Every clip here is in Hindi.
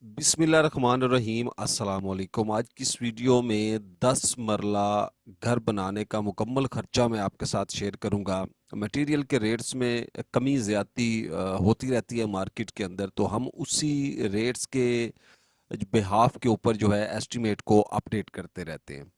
बिस्मिल्लाहिर्रहमानिर्रहीम अस्सलाम वालेकुम। आज की इस वीडियो में 10 मरला घर बनाने का मुकम्मल ख़र्चा मैं आपके साथ शेयर करूंगा। मटेरियल के रेट्स में कमी ज़्यादती होती रहती है मार्केट के अंदर, तो हम उसी रेट्स के बिहाफ के ऊपर जो है एस्टीमेट को अपडेट करते रहते हैं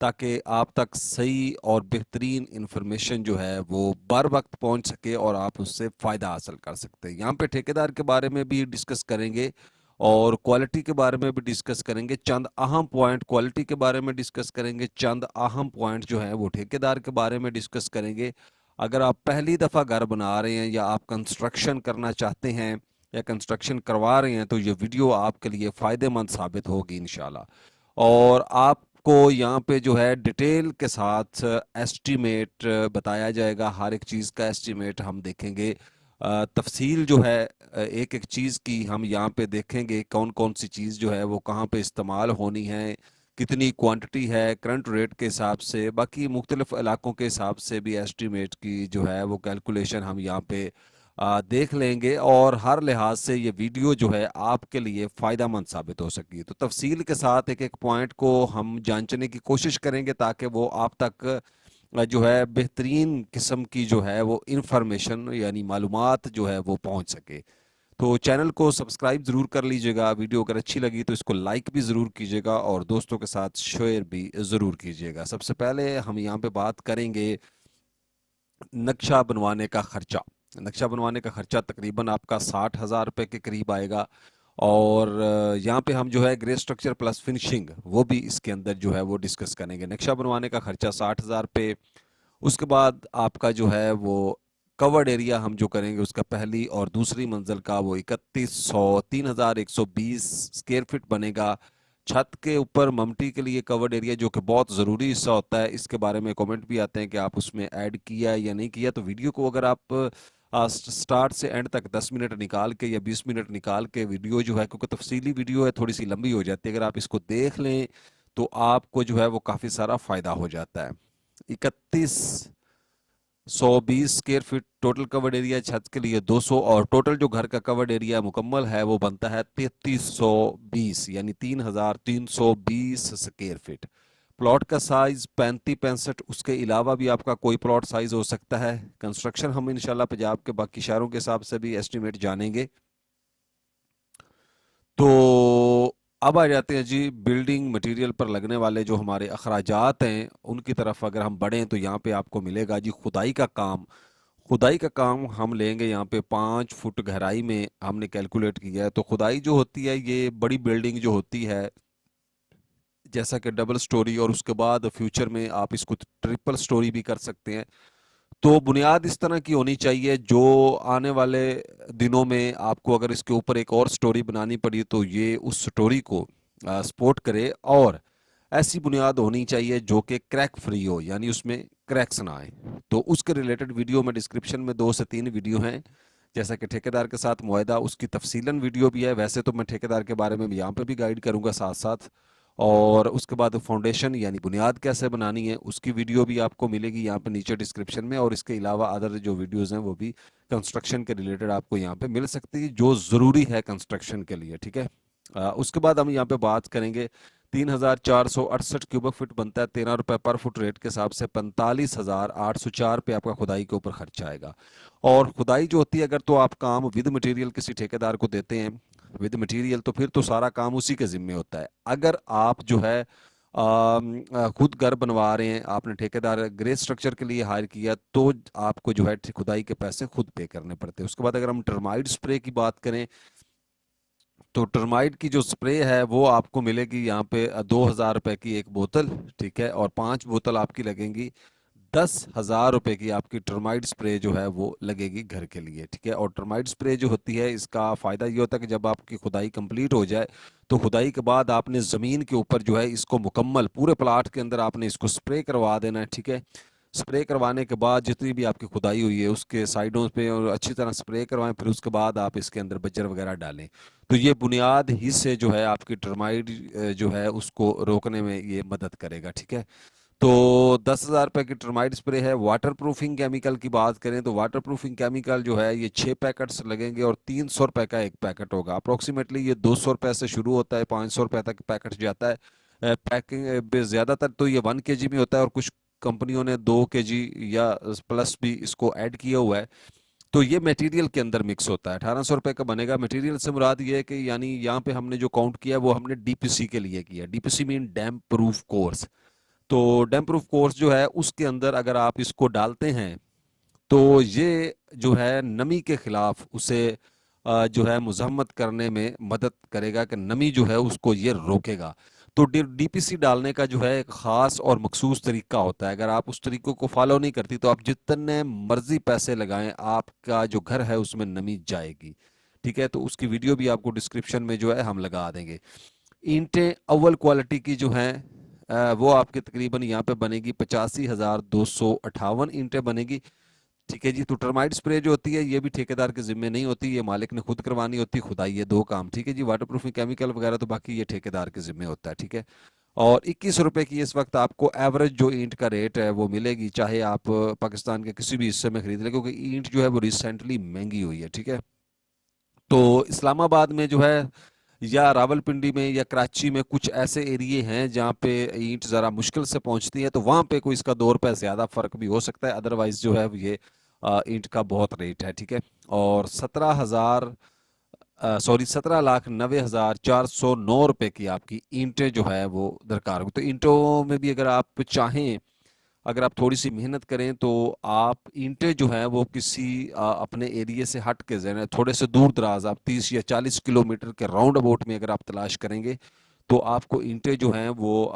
ताकि आप तक सही और बेहतरीन इंफॉर्मेशन जो है वो बर वक्त पहुंच सके और आप उससे फ़ायदा हासिल कर सकते हैं। यहाँ पे ठेकेदार के बारे में भी डिस्कस करेंगे और क्वालिटी के बारे में भी डिस्कस करेंगे। चंद अहम पॉइंट क्वालिटी के बारे में डिस्कस करेंगे, चंद अहम पॉइंट जो हैं वो ठेकेदार के बारे में डिस्कस करेंगे। अगर आप पहली दफ़ा घर बना रहे हैं या आप कंस्ट्रक्शन करना चाहते हैं या कंस्ट्रक्शन करवा रहे हैं तो ये वीडियो आपके लिए फ़ायदेमंद साबित होगी इंशाल्लाह। और आपको यहाँ पे जो है डिटेल के साथ एस्टीमेट बताया जाएगा, हर एक चीज़ का एस्टीमेट हम देखेंगे। तफसील जो है एक एक चीज़ की हम यहाँ पे देखेंगे, कौन कौन सी चीज़ जो है वो कहाँ पे इस्तेमाल होनी है, कितनी क्वांटिटी है करंट रेट के हिसाब से, बाकी मुख्तलिफ इलाकों के हिसाब से भी एस्टीमेट की जो है वो कैलकुलेशन हम यहाँ पे देख लेंगे और हर लिहाज से ये वीडियो जो है आपके लिए फ़ायदेमंद साबित हो सके। तो तफसील के साथ एक एक पॉइंट को हम जांचने की कोशिश करेंगे ताकि वो आप तक जो है बेहतरीन किस्म की जो है वो इंफॉर्मेशन यानी मालूमात जो है वो पहुंच सके। तो चैनल को सब्सक्राइब ज़रूर कर लीजिएगा, वीडियो अगर अच्छी लगी तो इसको लाइक भी ज़रूर कीजिएगा और दोस्तों के साथ शेयर भी ज़रूर कीजिएगा। सबसे पहले हम यहाँ पे बात करेंगे नक्शा बनवाने का खर्चा। नक्शा बनवाने का खर्चा तकरीबन आपका 60,000 रुपये के करीब आएगा और यहाँ पे हम जो है ग्रे स्ट्रक्चर प्लस फिनिशिंग वो भी इसके अंदर जो है वो डिस्कस करेंगे। नक्शा बनवाने का खर्चा 60,000 रुपये। उसके बाद आपका जो है वो कवर्ड एरिया हम जो करेंगे उसका पहली और दूसरी मंजिल का वो 3100 3120 स्क्वायर फीट बनेगा। छत के ऊपर ममटी के लिए कवर्ड एरिया जो कि बहुत ज़रूरी हिस्सा होता है, इसके बारे में कमेंट भी आते हैं कि आप उसमें ऐड किया है या नहीं किया। तो वीडियो को अगर आप स्टार्ट से एंड तक 10 मिनट निकाल के या 20 मिनट निकाल के वीडियो जो है, क्योंकि तफसीली वीडियो है थोड़ी सी लंबी हो जाती है, अगर आप इसको देख लें तो आपको जो है वो काफ़ी सारा फ़ायदा हो जाता है। 3120 square feet total covered area, छत के लिए 200 और टोटल जो घर का कवर्ड एरिया मुकम्मल है वो बनता है 3320 यानी 3320 स्क्वायर फीट। प्लॉट का साइज 35-65, उसके अलावा भी आपका कोई प्लॉट साइज हो सकता है। कंस्ट्रक्शन हम इंशाल्लाह पंजाब के बाकी शहरों के हिसाब से भी एस्टिमेट जानेंगे। तो अब आ जाते हैं जी बिल्डिंग मटेरियल पर लगने वाले जो हमारे अखराजात हैं उनकी तरफ अगर हम बढ़ें तो यहाँ पे आपको मिलेगा जी खुदाई का काम। खुदाई का काम हम लेंगे यहाँ पे 5 फुट गहराई में हमने कैलकुलेट किया है। तो खुदाई जो होती है ये बड़ी बिल्डिंग जो होती है जैसा कि डबल स्टोरी और उसके बाद फ्यूचर में आप इसको ट्रिपल स्टोरी भी कर सकते हैं। तो बुनियाद इस तरह की होनी चाहिए जो आने वाले दिनों में आपको अगर इसके ऊपर एक और स्टोरी बनानी पड़ी तो ये उस स्टोरी को सपोर्ट करे। और ऐसी बुनियाद होनी चाहिए जो कि क्रैक फ्री हो, यानी उसमें क्रैक्स ना आए। तो उसके रिलेटेड वीडियो में डिस्क्रिप्शन में 2 से 3 वीडियो हैं, जैसा कि ठेकेदार के साथ मुआहदा उसकी तफसीलन वीडियो भी है। वैसे तो मैं ठेकेदार के बारे में यहाँ पे भी गाइड करूँगा साथ साथ, और उसके बाद फाउंडेशन यानी बुनियाद कैसे बनानी है उसकी वीडियो भी आपको मिलेगी यहाँ पे नीचे डिस्क्रिप्शन में। और इसके अलावा अदर जो वीडियोस हैं वो भी कंस्ट्रक्शन के रिलेटेड आपको यहाँ पे मिल सकती है जो ज़रूरी है कंस्ट्रक्शन के लिए, ठीक है। उसके बाद हम यहाँ पे बात करेंगे 3468 क्यूबिक फीट बनता है 13 रुपये पर फुट रेट के हिसाब से 45,804 पे आपका खुदाई के ऊपर खर्चा आएगा। और खुदाई जो होती है अगर तो आप काम विद मटेरियल किसी ठेकेदार को देते हैं विद मटेरियल तो फिर तो सारा काम उसी के जिम्मे होता है। अगर आप जो है खुद घर बनवा रहे हैं, आपने ठेकेदार ग्रे स्ट्रक्चर के लिए हायर किया तो आपको जो है खुदाई के पैसे खुद पे करने पड़ते हैं। उसके बाद अगर हम टर्माइट स्प्रे की बात करें तो टर्माइट की जो स्प्रे है वो आपको मिलेगी यहाँ पे 2,000 रुपये की एक बोतल, ठीक है। और 5 बोतल आपकी लगेंगी 10,000 रुपये की आपकी टर्माइट स्प्रे जो है वो लगेगी घर के लिए, ठीक है। और टर्माइट स्प्रे जो होती है इसका फ़ायदा ये होता है कि जब आपकी खुदाई कंप्लीट हो जाए तो खुदाई के बाद आपने ज़मीन के ऊपर जो है इसको मुकम्मल पूरे प्लाट के अंदर आपने इसको स्प्रे करवा देना है, ठीक है। स्प्रे करवाने के बाद जितनी भी आपकी खुदाई हुई है उसके साइडों पे और अच्छी तरह स्प्रे करवाएं, फिर उसके बाद आप इसके अंदर बजर वगैरह डालें। तो ये बुनियाद ही से जो है आपकी टर्माइट जो है उसको रोकने में ये मदद करेगा, ठीक है। तो 10,000 रुपए की टर्माइट स्प्रे है। वाटर प्रूफिंग केमिकल की बात करें तो वाटर प्रूफिंग केमिकल जो है ये 6 पैकेट्स लगेंगे और 300 रुपए का एक पैकेट होगा। अप्रोक्सीमेटली ये 200 रुपए से शुरू होता है, 500 रुपए तक पैकेट जाता है। पैकिंग ज़्यादातर तो ये 1 kg में होता है और कुछ कंपनियों ने 2 kg या प्लस भी इसको ऐड किया हुआ है। तो ये मटेरियल के अंदर मिक्स होता है। 1800 रुपए का बनेगा। मटेरियल से मुराद ये है कि यानी यहाँ पे हमने जो काउंट किया है वो हमने डीपीसी के लिए किया। DPC mean dam proof course. तो डैम प्रूफ कोर्स जो है उसके अंदर अगर आप इसको डालते हैं तो ये जो है नमी के खिलाफ उसे जो है मुजम्मत करने में मदद करेगा कि नमी जो है उसको ये रोकेगा। तो डीपीसी डालने का जो है एक ख़ास और मखसूस तरीका होता है। अगर आप उस तरीकों को फॉलो नहीं करती तो आप जितने मर्जी पैसे लगाएं आपका जो घर है उसमें नमी जाएगी। ठीक है, तो उसकी वीडियो भी आपको डिस्क्रिप्शन में जो है हम लगा देंगे। ईंटें अव्वल क्वालिटी की जो हैं वो आपके तकरीबन यहाँ पे बनेगी 85,258 ईंटें बनेगी। ठीक है जी। तो टर्माइट स्प्रे जो होती है ये भी ठेकेदार के जिम्मे नहीं होती, ये मालिक ने खुद करवानी होती, खुदाई ये दो काम। ठीक है जी। वाटर प्रूफिंग केमिकल वगैरह तो बाकी ये ठेकेदार के जिम्मे होता है। ठीक है। और 21 रुपए की इस वक्त आपको एवरेज जो ईंट का रेट है वो मिलेगी, चाहे आप पाकिस्तान के किसी भी हिस्से में खरीद लें, क्योंकि ईंट जो है वो रिसेंटली महंगी हुई है। ठीक है। तो इस्लामाबाद में जो है या रावलपिंडी में या कराची में कुछ ऐसे एरिए हैं जहाँ पे ईंट ज़रा मुश्किल से पहुँचती है, तो वहाँ पे कोई इसका 2 रुपये ज़्यादा फ़र्क भी हो सकता है। अदरवाइज़ जो है ये ईंट का बहुत रेट है। ठीक है। और 17,90,409 रुपए की आपकी ईंटें जो है वो दरकार होगी। तो ईंटों में भी अगर आप चाहें, अगर आप थोड़ी सी मेहनत करें तो आप ईंटें जो हैं वो किसी अपने एरिया से हट के जो है थोड़े से दूर दराज आप 30 या 40 किलोमीटर के राउंड अबाउट में अगर आप तलाश करेंगे तो आपको ईंटें जो हैं वो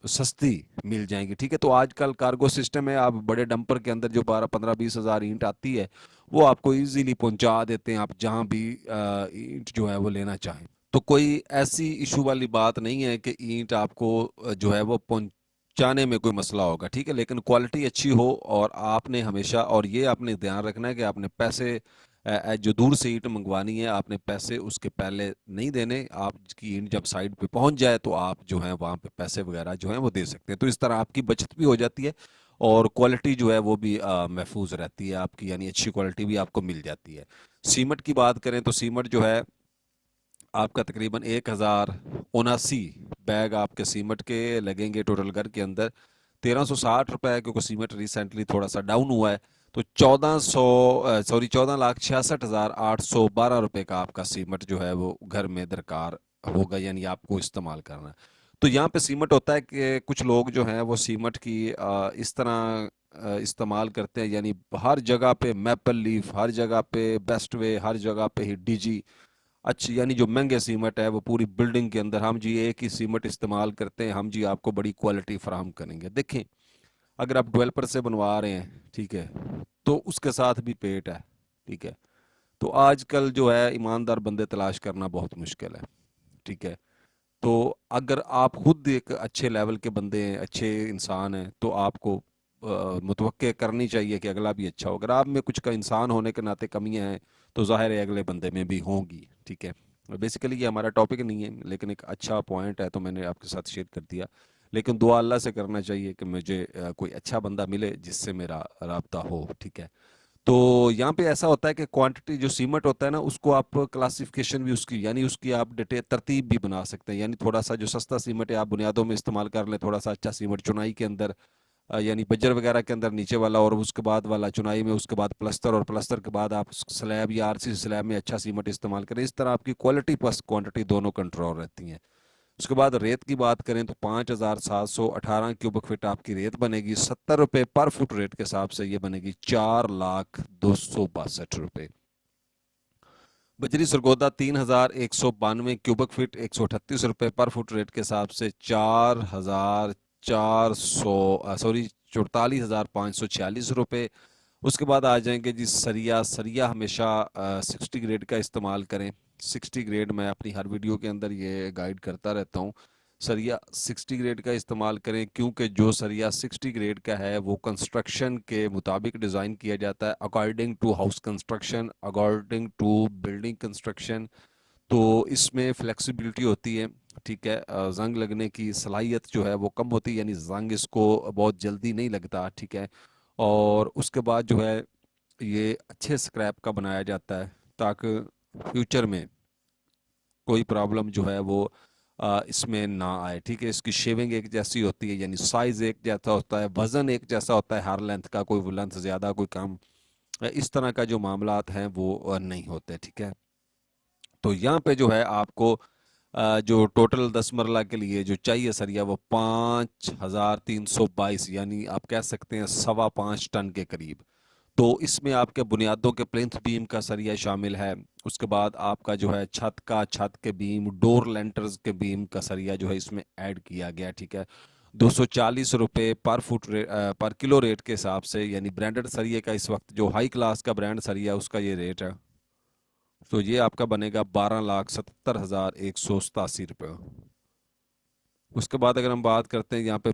सस्ती मिल जाएंगी। ठीक है। तो आजकल कार्गो सिस्टम है, आप बड़े डंपर के अंदर जो 12, 15, 20 हज़ार ईंट आती है वो आपको इजीली पहुंचा देते हैं, आप जहां भी ईंट जो है वो लेना चाहें। तो कोई ऐसी इशू वाली बात नहीं है कि ईंट आपको जो है वो पहुंचाने में कोई मसला होगा। ठीक है। लेकिन क्वालिटी अच्छी हो और आपने हमेशा, और ये आपने ध्यान रखना है कि आपने पैसे जो दूर से ईंट मंगवानी है आपने पैसे उसके पहले नहीं देने। आपकी ईंट जब साइड पे पहुंच जाए तो आप जो है वहाँ पे पैसे वगैरह जो है वो दे सकते हैं। तो इस तरह आपकी बचत भी हो जाती है और क्वालिटी जो है वो भी महफूज रहती है आपकी, यानी अच्छी क्वालिटी भी आपको मिल जाती है। सीमेंट की बात करें तो सीमेंट जो है आपका तकरीबन 1,079 बैग आपके सीमेंट के लगेंगे टोटल घर के अंदर। 1,360 रुपए, क्योंकि सीमेंट रिसेंटली थोड़ा सा डाउन हुआ है। तो 14,66,812 रुपए का आपका सीमेंट जो है वो घर में दरकार होगा, यानी आपको इस्तेमाल करना है। तो यहाँ पे सीमेंट होता है कि कुछ लोग जो हैं वो सीमेंट की इस तरह इस्तेमाल करते हैं, यानी हर जगह पे मैपल लीफ, हर जगह पे बेस्ट वे, हर जगह पे ही डीजी अच्छी, यानी जो महंगे सीमेंट है वो पूरी बिल्डिंग के अंदर हम जी एक ही सीमेंट इस्तेमाल करते हैं, हम जी आपको बड़ी क्वालिटी फराहम करेंगे। देखें, अगर आप डेवलपर से बनवा रहे हैं, ठीक है, तो उसके साथ भी पेट है। ठीक है। तो आजकल जो है ईमानदार बंदे तलाश करना बहुत मुश्किल है। ठीक है। तो अगर आप खुद एक अच्छे लेवल के बंदे हैं, अच्छे इंसान हैं, तो आपको मुतवक्के करनी चाहिए कि अगला भी अच्छा हो। अगर आप में कुछ का इंसान होने के नाते कमियां हैं तो जाहिर है अगले बंदे में भी होंगी। ठीक है। बेसिकली ये हमारा टॉपिक नहीं है लेकिन एक अच्छा पॉइंट है तो मैंने आपके साथ शेयर कर दिया। लेकिन दुआ अल्लाह से करना चाहिए कि मुझे कोई अच्छा बंदा मिले जिससे मेरा राब्ता हो। ठीक है। तो यहाँ पे ऐसा होता है कि क्वांटिटी जो सीमेंट होता है ना उसको आप क्लासिफिकेशन भी उसकी, यानी उसकी आप डिटेल तरतीब भी बना सकते हैं। यानी थोड़ा सा जो सस्ता सीमेंट है आप बुनियादों में इस्तेमाल कर लें, थोड़ा सा अच्छा सीमेंट चुनाई के अंदर यानी बज्जर वगैरह के अंदर नीचे वाला, और उसके बाद वाला चुनाई में, उसके बाद प्लस्तर, और प्लस्तर के बाद आप स्लैब या आरसीसी स्लैब में अच्छा सीमेंट इस्तेमाल करें। इस तरह आपकी क्वालिटी प्लस क्वांटिटी दोनों कंट्रोल रहती हैं। उसके बाद रेत की बात करें तो 5,718 क्यूबिक फीट आपकी रेत बनेगी। 70 रुपये पर फुट रेट के हिसाब से ये बनेगी 4,02,62 रुपये। बजरी सरगोदा 3,192 क्यूबिक फीट 138 रुपये पर फुट रेट के हिसाब से 44,546 रुपये। उसके बाद आ जाएंगे जी सरिया। सरिया हमेशा 60 ग्रेड का इस्तेमाल करें। 60 ग्रेड मैं अपनी हर वीडियो के अंदर ये गाइड करता रहता हूँ। सरिया 60 ग्रेड का इस्तेमाल करें क्योंकि जो सरिया 60 ग्रेड का है वो कंस्ट्रक्शन के मुताबिक डिज़ाइन किया जाता है, according to house construction, according to building construction. तो इसमें फ्लेक्सिबिलिटी होती है। ठीक है, जंग लगने की सलाहियत जो है वो कम होती है, यानी जंग इसको बहुत जल्दी नहीं लगता, ठीक है। और उसके बाद जो है ये अच्छे स्क्रैप का बनाया जाता है ताकि फ्यूचर में कोई प्रॉब्लम जो है वो इसमें ना आए, ठीक है। इसकी शेविंग एक जैसी होती है, यानी साइज एक जैसा होता है, वजन एक जैसा होता है हर लेंथ का, कोई लेंथ ज़्यादा कोई कम, इस तरह का जो मामलात हैं वो नहीं होते, ठीक है। तो यहाँ पे जो है आपको जो टोटल 10 मरला के लिए जो चाहिए सरिया वो 5,322, यानी आप कह सकते हैं 5.25 टन के करीब। तो इसमें आपके बुनियादों के प्लिंथ बीम का सरिया शामिल है। उसके बाद आपका जो है छत के बीम, डोर लेंटर्स के बीम का सरिया जो है इसमें ऐड किया गया, ठीक है। 240 रुपये पर किलो रेट के हिसाब से, यानी ब्रांडेड सरिये का इस वक्त जो हाई क्लास का ब्रांड सरिया है उसका ये रेट है। तो ये आपका बनेगा 12,77,187 रुपये। उसके बाद अगर हम बात करते हैं यहाँ पे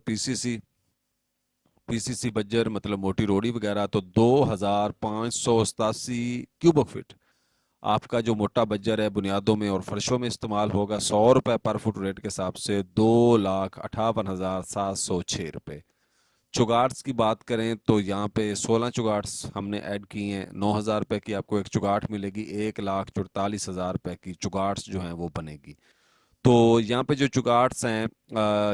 पीसीसी बज्जर मतलब मोटी रोड़ी वगैरह, तो 2,587 क्यूबिक फीट आपका जो मोटा बज्जर है बुनियादों में और फर्शों में इस्तेमाल होगा। 100 रुपये पर फुट रेट के हिसाब से 2,58,706 रुपये। चुगाट्स की बात करें तो यहाँ पे 16 चुगाट्स हमने ऐड किए हैं। 9,000 रुपये की आपको एक चुगाट मिलेगी, 1,44,000 रुपये की चुगाट्स जो हैं वो बनेगी। तो यहाँ पे जो चुगाट्स हैं,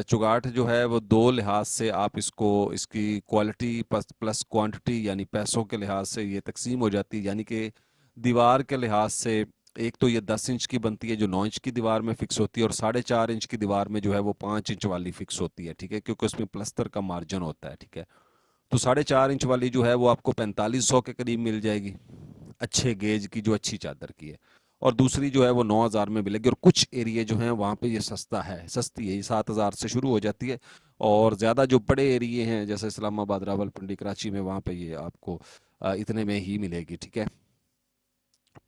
चुगाट जो है वो दो लिहाज से आप इसको, इसकी क्वालिटी प्लस क्वांटिटी यानी पैसों के लिहाज से ये तकसीम हो जाती है। यानी कि दीवार के लिहाज से एक तो ये 10 इंच की बनती है जो 9 इंच की दीवार में फिक्स होती है, और 4.5 इंच की दीवार में जो है वो 5 इंच वाली फिक्स होती है, ठीक है, क्योंकि उसमें प्लस्तर का मार्जिन होता है, ठीक है। तो 4.5 इंच वाली जो है वो आपको 4500 के करीब मिल जाएगी, अच्छे गेज की जो अच्छी चादर की है। और दूसरी जो है वो 9,000 में मिलेगी। और कुछ एरिए जो हैं वहाँ पे ये सस्ती है, ये 7,000 से शुरू हो जाती है। और ज़्यादा जो बड़े एरिए हैं जैसे इस्लामाबाद, रावलपिंडी, कराची में, वहाँ पे ये आपको इतने में ही मिलेगी, ठीक है।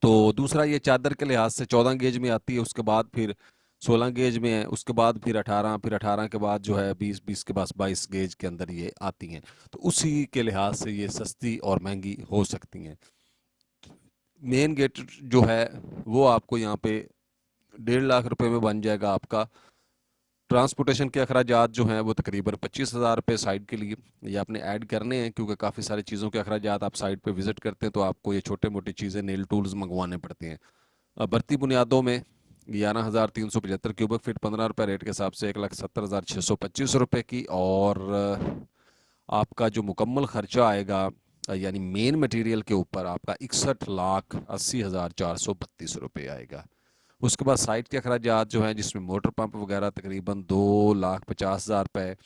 तो दूसरा ये चादर के लिहाज से 14 गेज में आती है, उसके बाद फिर 16 गेज में है, उसके बाद फिर 18, फिर 18 के बाद जो है 20, 20 के पास 22 गेज के अंदर ये आती हैं। तो उसी के लिहाज से ये सस्ती और महंगी हो सकती हैं। मेन गेट जो है वो आपको यहाँ पे 1.5 लाख रुपए में बन जाएगा आपका। ट्रांसपोर्टेशन के अखराजात जो हैं वो तकरीबन 25,000 रुपये साइड के लिए ये आपने ऐड करने हैं, क्योंकि काफ़ी सारी चीज़ों के अखराजात आप साइड पे विज़िट करते हैं तो आपको ये छोटे मोटी चीज़ें, नेल टूल्स मंगवाने पड़ते हैं। बढ़ती बुनियादों में 11,375 क्यूबिक फीट 15 रुपये रेट के हिसाब से 1,70,625 रुपये की। और आपका जो मुकम्मल खर्चा आएगा यानी मेन मटेरियल के ऊपर आपका 61,80,432 रुपये आएगा। उसके बाद साइट के अखराजात जो हैं जिसमें मोटर पंप वगैरह तकरीबन 2,50,000 रुपये,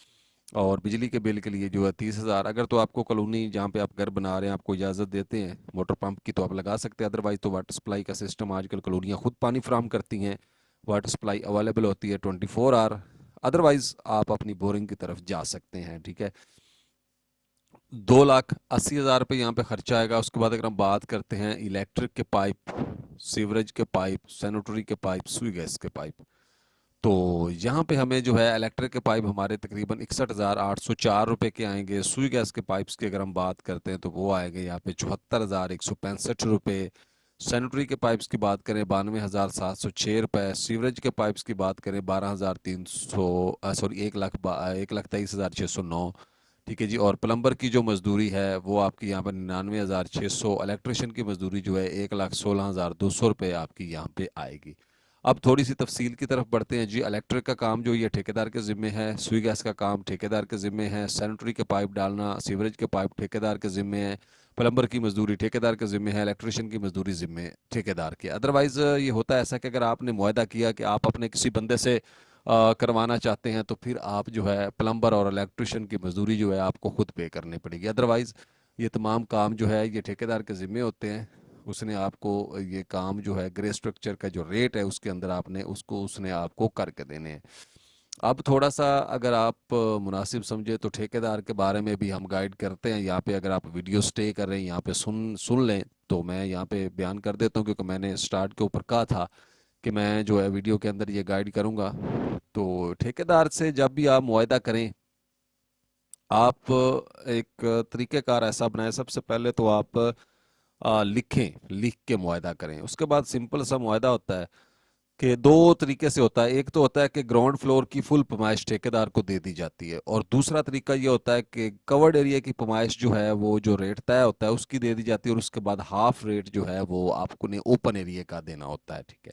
और बिजली के बिल के लिए जो है 30,000। अगर तो आपको कॉलोनी जहाँ पे आप घर बना रहे हैं आपको इजाज़त देते हैं मोटर पंप की तो आप लगा सकते हैं, अदरवाइज़ तो वाटर सप्लाई का सिस्टम आजकल कॉलोनियाँ खुद पानी फराहम करती हैं, वाटर सप्लाई अवेलेबल होती है 24 आवर। अदरवाइज़ आप अपनी बोरिंग की तरफ जा सकते हैं, ठीक है। 2,80,000 रुपये यहाँ पे खर्चा आएगा। उसके बाद अगर हम बात करते हैं इलेक्ट्रिक के पाइप, सीवरेज के पाइप, सैनिटरी के पाइप, सुई गैस के पाइप, तो यहाँ पे हमें जो है इलेक्ट्रिक के पाइप हमारे तकरीबन 61,804 रुपये के आएंगे। सुई गैस के पाइप्स की अगर हम बात करते हैं तो वो आएंगे यहाँ पे 74,165 रुपये। सैनिटरी के पाइप्स की बात करें 92,706 रुपये। सीवरेज के पाइप्स की बात करें 12,300 सॉरी 1,23,609, ठीक है जी। और प्लम्बर की जो मजदूरी है वो आपकी यहाँ पर 99,600। इलेक्ट्रिशियन की मजदूरी जो है 1,16,200 रुपये आपकी यहाँ पे आएगी। अब थोड़ी सी तफसील की तरफ बढ़ते हैं जी। इलेक्ट्रिक का काम जो ये ठेकेदार के ज़िम्मे है, सुई गैस का काम ठेकेदार के ज़िम्मे है, सैनिटरी के पाइप डालना, सीवरेज के पाइप ठेकेदार के ज़िम्मे है, प्लम्बर की मजदूरी ठेकेदार के ज़िम्मे है, इलेक्ट्रिशियन की मजदूरी ज़िम्मे ठेकेदार की। अदरवाइज़ ये होता है ऐसा कि अगर आपने मुआहदा किया कि आप अपने किसी बंदे से करवाना चाहते हैं तो फिर आप जो है प्लम्बर और इलेक्ट्रिशियन की मजदूरी जो है आपको खुद पे करनी पड़ेगी। अदरवाइज़ ये तमाम काम जो है ये ठेकेदार के ज़िम्मे होते हैं। उसने आपको ये काम जो है ग्रे स्ट्रक्चर का जो रेट है उसके अंदर आपने उसको उसने आपको करके देने हैं। अब थोड़ा सा अगर आप मुनासिब समझे तो ठेकेदार के बारे में भी हम गाइड करते हैं यहाँ पे। अगर आप वीडियो स्टे कर रहे हैं यहाँ पे सुन सुन लें तो मैं यहाँ पे बयान कर देता हूँ, क्योंकि मैंने स्टार्ट के ऊपर कहा था कि मैं जो है वीडियो के अंदर ये गाइड करूँगा। तो ठेकेदार से जब भी आप मुआहदा करें आप एक तरीक़ेकार ऐसा बनाएं, सबसे पहले तो आप लिख के मुआहदा करें। उसके बाद सिंपल सा मुआहदा होता है कि दो तरीके से होता है। एक तो होता है कि ग्राउंड फ्लोर की फुल पैमाइश ठेकेदार को दे दी जाती है, और दूसरा तरीका ये होता है कि कवर्ड एरिया की पैमाइश जो है वो जो रेट तय होता है उसकी दे दी जाती है, और उसके बाद हाफ रेट जो है वो आपको ने ओपन एरिया का देना होता है। ठीक है,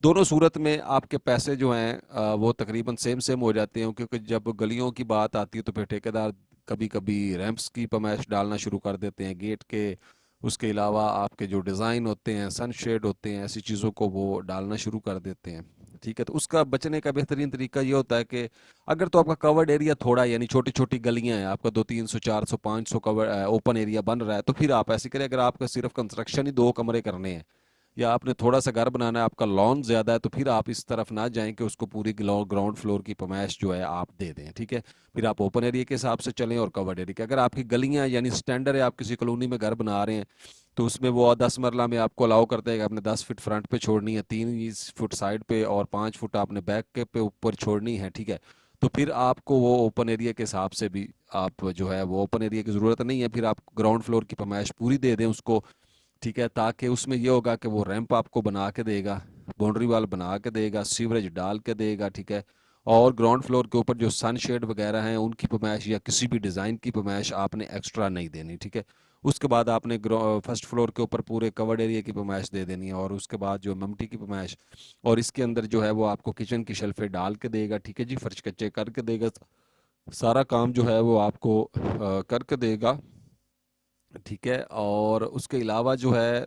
दोनों सूरत में आपके पैसे जो हैं वो तकरीबन सेम सेम हो जाते हैं, क्योंकि जब गलियों की बात आती है तो फिर ठेकेदार कभी कभी रैंप्स की पैमाइश डालना शुरू कर देते हैं, गेट के, उसके अलावा आपके जो डिज़ाइन होते हैं, सनशेड होते हैं, ऐसी चीज़ों को वो डालना शुरू कर देते हैं। ठीक है, तो उसका बचने का बेहतरीन तरीका ये होता है कि अगर तो आपका कवर्ड एरिया थोड़ा, यानी छोटी छोटी गलियां हैं, आपका 200, 300, 400, 500 कवर ओपन एरिया बन रहा है, तो फिर आप ऐसे करें। अगर आपका सिर्फ कंस्ट्रक्शन ही 2 कमरे करने हैं, या आपने थोड़ा सा घर बनाना है, आपका लॉन ज़्यादा है, तो फिर आप इस तरफ ना जाएं कि उसको पूरी ग्राउंड फ्लोर की पैमाइश जो है आप दे दें। ठीक है, फिर आप ओपन एरिया के हिसाब से चलें और कवर्ड एरिया के। अगर आपकी गलियां यानी स्टैंडर्ड है, आप किसी कॉलोनी में घर बना रहे हैं, तो उसमें वो 10 मरला में आपको अलाउ करते हैं कि आपने 10 फीट फ्रंट पे छोड़नी है, 3 फुट साइड पे, और 5 फुट आपने बैक के पे ऊपर छोड़नी है। ठीक है, तो फिर आपको वो ओपन एरिया के हिसाब से भी आप जो है वो ओपन एरिया की ज़रूरत नहीं है, फिर आप ग्राउंड फ्लोर की पैमाइश पूरी दे दें उसको। ठीक है, ताकि उसमें ये होगा कि वो रैंप आपको बना के देगा, बाउंड्री वाल बना के देगा, सीवरेज डाल के देगा। ठीक है, और ग्राउंड फ्लोर के ऊपर जो सनशेड वगैरह हैं उनकी पैमाइश या किसी भी डिज़ाइन की पैमाइश आपने एक्स्ट्रा नहीं देनी। ठीक है, उसके बाद आपने फर्स्ट फ्लोर के ऊपर पूरे कवर्ड एरिया की पैमाइश दे देनी है, और उसके बाद जो ममटी की पैमाइश, और इसके अंदर जो है वो आपको किचन की शेल्फें डाल के देगा। ठीक है जी, फर्श कच्चे करके देगा, सारा काम जो है वो आपको करके देगा। ठीक है, और उसके अलावा जो है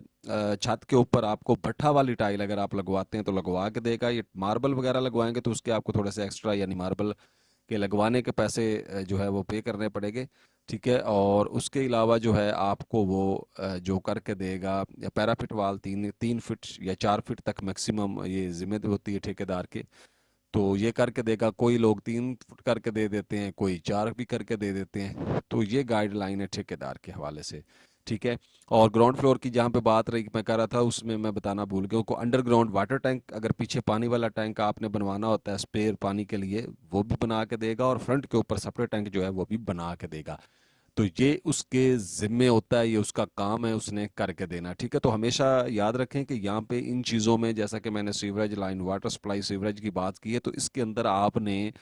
छत के ऊपर आपको भट्ठा वाली टाइल अगर आप लगवाते हैं तो लगवा के देगा। ये मार्बल वगैरह लगवाएंगे तो उसके आपको थोड़े से एक्स्ट्रा, यानी मार्बल के लगवाने के पैसे जो है वो पे करने पड़ेंगे। ठीक है, और उसके अलावा जो है आपको वो जो करके देगा, या पैराफिट वाल 3 फीट या 4 फीट तक मैक्सिमम ये जिम्मेदारी होती है ठेकेदार के, तो ये करके देगा। कोई लोग 3 फुट करके दे देते हैं, कोई 4 भी करके दे देते हैं, तो ये गाइडलाइन है ठेकेदार के हवाले से। ठीक है, और ग्राउंड फ्लोर की जहाँ पे बात रही, मैं कह रहा था उसमें मैं बताना भूल गया को, अंडरग्राउंड वाटर टैंक, अगर पीछे पानी वाला टैंक आपने बनवाना होता है स्पेयर पानी के लिए, वो भी बना के देगा, और फ्रंट के ऊपर सेपरेट टैंक जो है वो भी बना के देगा। तो ये उसके ज़िम्मे होता है, ये उसका काम है, उसने करके देना। ठीक है, तो हमेशा याद रखें कि यहाँ पे इन चीज़ों में, जैसा कि मैंने sewerage line, water supply sewerage की बात की है, तो इसके अंदर आपने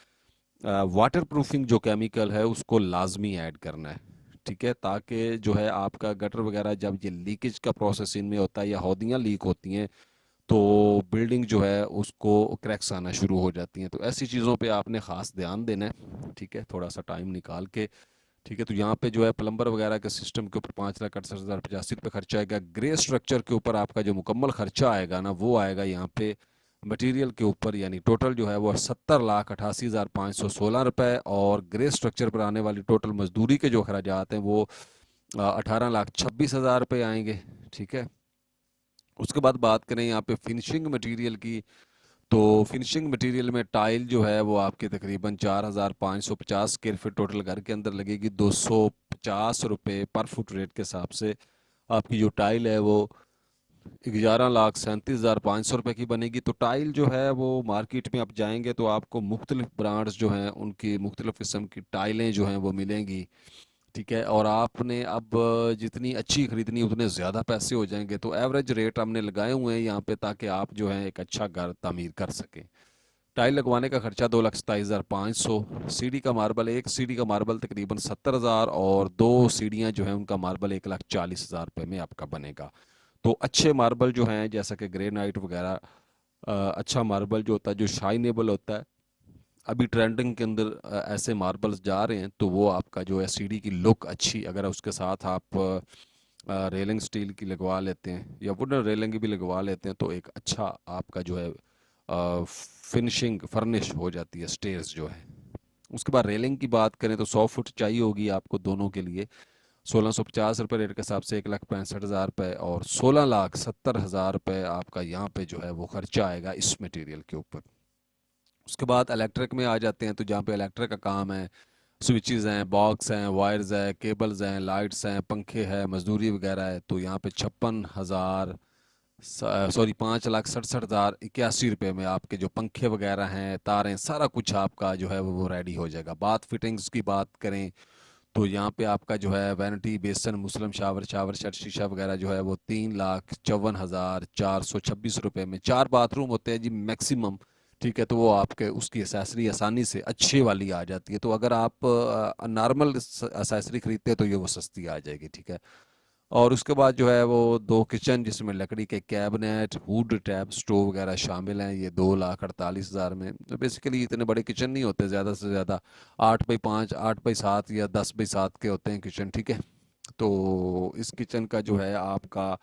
वाटर प्रूफिंग जो केमिकल है उसको लाजमी ऐड करना है। ठीक है, ताकि जो है आपका गटर वगैरह जब ये लीकेज का प्रोसेस इनमें होता है या हौदियाँ लीक होती हैं, तो बिल्डिंग जो है उसको क्रैक्स आना शुरू हो जाती हैं। तो ऐसी चीज़ों पे आपने ख़ास ध्यान देना है। ठीक है, थोड़ा सा टाइम निकाल के। ठीक है, तो यहाँ पे जो है प्लम्बर वगैरह के सिस्टम के ऊपर 5,68,085 रुपये खर्चा आएगा। ग्रे स्ट्रक्चर के ऊपर आपका जो मुकम्मल खर्चा आएगा ना, वो आएगा यहाँ पे मटेरियल के ऊपर, यानी टोटल जो है वो 70,88,516 रुपये, और ग्रे स्ट्रक्चर पर आने वाली टोटल मजदूरी के जो अखराजात हैं वो 18,26,000 रुपये आएंगे। ठीक है, उसके बाद बात करें यहाँ पे फिनिशिंग मटेरियल की, तो फिनिशिंग मटेरियल में टाइल जो है वो आपके तकरीबन 4,550 स्क्वायर फीट टोटल घर के अंदर लगेगी। 250 रुपये पर फुट रेट के हिसाब से आपकी जो टाइल है वो 11,37,500 रुपये की बनेगी। तो टाइल जो है वो मार्केट में आप जाएंगे तो आपको मुख्तलिफ ब्रांड्स जो हैं उनकी मुख्तलिफ किस्म की टाइलें जो हैं वो मिलेंगी। ठीक है, और आपने अब जितनी अच्छी खरीदनी उतने ज़्यादा पैसे हो जाएंगे, तो एवरेज रेट हमने लगाए हुए हैं यहाँ पे ताकि आप जो है एक अच्छा घर तामीर कर सकें। टाइल लगवाने का खर्चा 2,27,500। सीढ़ी का मार्बल, एक सीढ़ी का मार्बल तकरीबन 70,000, और 2 सीढ़ियाँ जो हैं उनका मार्बल 1,40,000 रुपये में आपका बनेगा। तो अच्छे मार्बल जो हैं जैसा कि ग्रेनाइट वगैरह, अच्छा मार्बल जो होता है जो शाइनेबल होता है, अभी ट्रेंडिंग के अंदर ऐसे मार्बल्स जा रहे हैं, तो वो आपका जो है सीढ़ी की लुक अच्छी, अगर उसके साथ आप रेलिंग स्टील की लगवा लेते हैं या वुडन रेलिंग भी लगवा लेते हैं, तो एक अच्छा आपका जो है फिनिशिंग फर्निश हो जाती है स्टेयर्स जो है। उसके बाद रेलिंग की बात करें तो 100 फुट चाहिए होगी आपको दोनों के लिए। 1,650 रुपये रेट के हिसाब से 1,65,000 रुपये, और 16,70,000 रुपये आपका यहाँ पे जो है वो खर्चा आएगा इस मटेरियल के ऊपर। उसके बाद इलेक्ट्रिक में आ जाते हैं, तो जहाँ पे इलेक्ट्रिक का काम है, स्विचेस हैं, बॉक्स हैं, वायर्स हैं, केबल्स हैं, लाइट्स हैं, पंखे हैं, मजदूरी वगैरह है, तो यहाँ पे 56,000, सॉरी 5,67,081 रुपये में आपके जो पंखे वगैरह हैं, तारें, सारा कुछ आपका जो है वो रेडी हो जाएगा। बात फिटिंग्स की बात करें तो यहाँ पे आपका जो है वैनिटी, बेसन, मुस्लिम शावर, शावर सेट, शीशा वगैरह जो है वो 3,54,426 रुपये में। 4 बाथरूम होते हैं जी मैक्सिमम, ठीक है। तो वो आपके उसकी एसेसरी आसानी से अच्छी वाली आ जाती है। तो अगर आप नॉर्मल एसेसरी खरीदते हैं तो ये वो सस्ती आ जाएगी, ठीक है। और उसके बाद जो है वो 2 किचन जिसमें लकड़ी के कैबिनेट, वुड टैप, स्टोव वगैरह शामिल हैं, ये 2,48,000 में। तो बेसिकली इतने बड़े किचन नहीं होते, ज़्यादा से ज़्यादा 8x5, 8x7 या 10x7 के होते हैं किचन, ठीक है। तो इस किचन का जो है आपका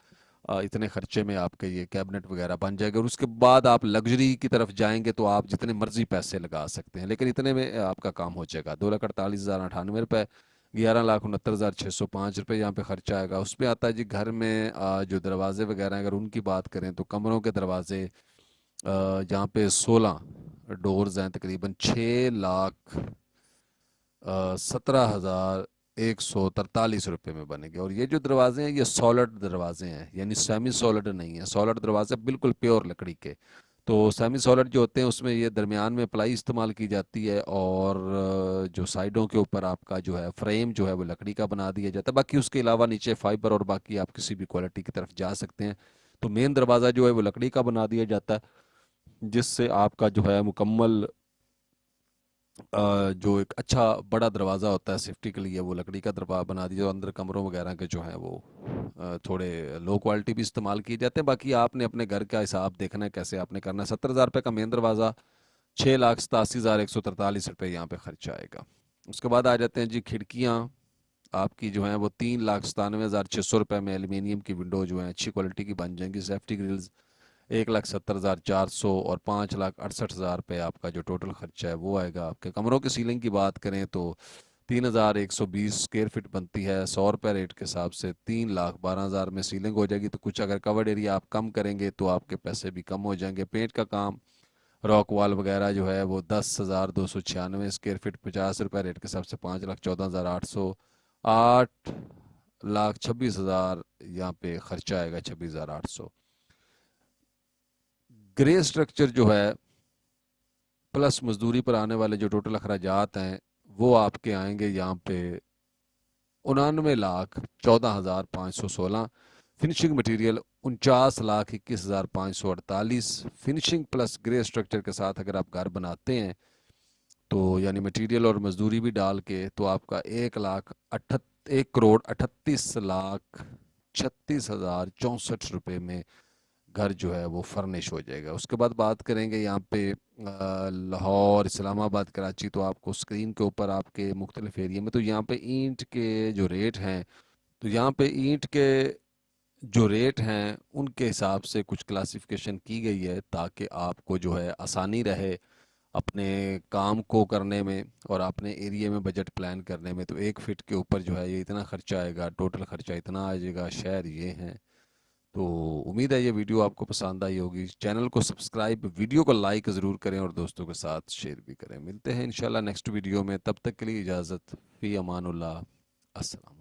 इतने खर्चे में आपके ये कैबिनेट वगैरह बन जाएगा। और उसके बाद आप लग्जरी की तरफ जाएंगे तो आप जितने मर्जी पैसे लगा सकते हैं, लेकिन इतने में आपका काम हो जाएगा। 2,48,098 रुपये, 11,69,605 रुपये यहाँ पे खर्चा आएगा। उसमें आता है जी घर में जो दरवाजे वगैरह हैं, अगर उनकी बात करें तो कमरों के दरवाजे जहाँ पे 16 डोर्स हैं, तकरीबन 6,17,143 रुपये में बनेंगे। और ये जो दरवाजे हैं ये सॉलिड दरवाजे हैं, यानी सेमी सॉलिड नहीं है। सॉलिड दरवाजे बिल्कुल प्योर लकड़ी के। तो सेमी सॉलिड जो होते हैं उसमें ये दरमियान में प्लाई इस्तेमाल की जाती है, और जो साइडों के ऊपर आपका जो है फ्रेम जो है वो लकड़ी का बना दिया जाता है। बाकी उसके अलावा नीचे फाइबर और बाकी आप किसी भी क्वालिटी की तरफ जा सकते हैं। तो मेन दरवाज़ा जो है वो लकड़ी का बना दिया जाता है, जिससे आपका जो है मुकम्मल जो एक अच्छा बड़ा दरवाज़ा होता है सेफ्टी के लिए, वो लकड़ी का दरवाज़ा बना दिया। अंदर कमरों वगैरह के जो है वो थोड़े लो क्वालिटी भी इस्तेमाल किए जाते हैं। बाकी आपने अपने घर का हिसाब देखना है कैसे आपने करना है। 70,000 रुपये का मेन दरवाज़ा, 6,87,143 रुपये यहाँ पे खर्चा आएगा। उसके बाद आ जाते हैं जी खिड़कियाँ आपकी जो हैं वो 3,97,600 रुपये में एल्युमिनियम की विंडो जो है अच्छी क्वालिटी की बन जाएंगी। सेफ्टी ग्रिल्स 1,70,400 और 5,68,000 रुपये आपका जो टोटल खर्चा है वो आएगा। आपके कमरों की सीलिंग की बात करें तो 3,120 स्क्वायर फीट बनती है। 100 रुपये रेट के हिसाब से 3,12,000 में सीलिंग हो जाएगी। तो कुछ अगर कवर्ड एरिया आप कम करेंगे तो आपके पैसे भी कम हो जाएंगे। पेंट का काम, रॉक वॉल वगैरह जो है वो 10,296 स्क्वायर फीट, 50 रुपये रेट के हिसाब से 5,14,800, 8,26,000 यहाँ पे खर्चा आएगा, 26,800। ग्रे स्ट्रक्चर जो है प्लस मजदूरी पर आने वाले जो टोटल अखराजात हैं वो आपके आएंगे यहाँ पे 99,14,516। Finishing material 49,21,548। Finishing plus grey structure के साथ अगर आप घर बनाते हैं तो यानी मटेरियल और मजदूरी भी डाल के तो आपका 1,38,31,36,64 में घर जो है वो फर्निश हो जाएगा। उसके बाद बात करेंगे यहाँ पे लाहौर, इस्लामाबाद, कराची। तो आपको स्क्रीन के ऊपर आपके मुख्तलिफ एरिया में तो यहाँ पे ईंट के जो रेट हैं, तो यहाँ पे ईंट के जो रेट हैं उनके हिसाब से कुछ क्लासिफिकेशन की गई है ताकि आपको जो है आसानी रहे अपने काम को करने में और अपने एरिया में बजट प्लान करने में। तो 1 फीट के ऊपर जो है ये इतना खर्चा आएगा, टोटल खर्चा इतना आ जाएगा, शहर ये हैं। तो उम्मीद है ये वीडियो आपको पसंद आई होगी। चैनल को सब्सक्राइब, वीडियो को लाइक ज़रूर करें और दोस्तों के साथ शेयर भी करें। मिलते हैं इंशाल्लाह नेक्स्ट वीडियो में, तब तक के लिए इजाज़त। फ़ी अमानुल्लाह। अस्सलाम।